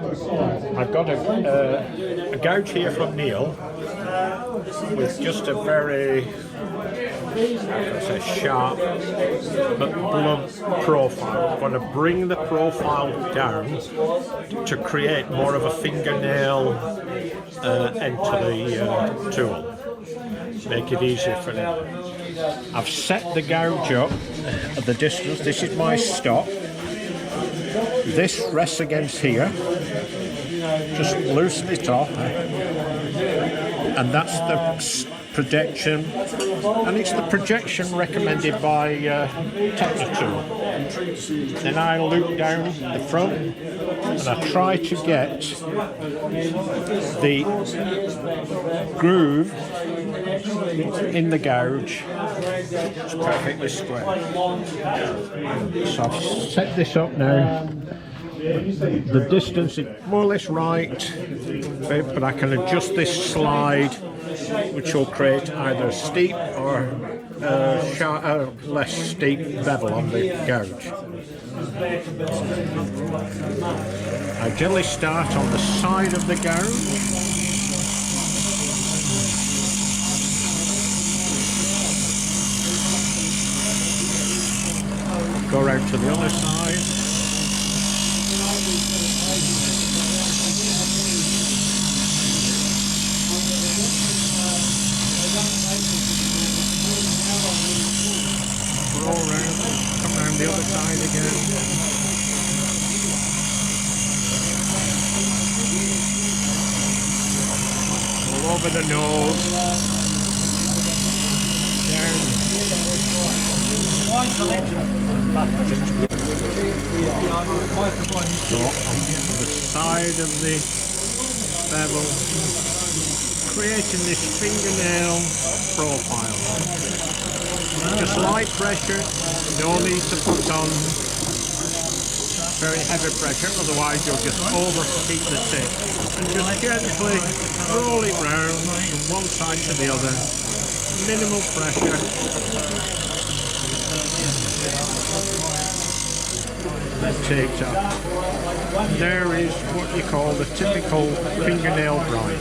I've got a gouge here from Neil with just a very sharp but blunt profile. I'm going to bring the profile down to create more of a fingernail end to the tool. Make it easier for them. I've set the gouge up at the distance. This is my stop. This rests against here. Just loosen it off, and that's the projection, and it's the projection recommended by Technitool. Then I loop down the front and I try to get the groove in the gouge. It's perfectly square. So I've set this up now. The distance is more or less right, but I can adjust this slide, which will create either a steep or less steep bevel on the gouge. I generally start on the side of the gouge. Go around to the other side. Roll around, come around the other side again. All over the nose. Down. So on the side of the bevel, creating this fingernail profile. Just light pressure, no need to put on very heavy pressure, otherwise you'll just overheat the tip. And just gently roll it round from one side to the other, minimal pressure. That takes up. There is what you call the typical fingernail bride.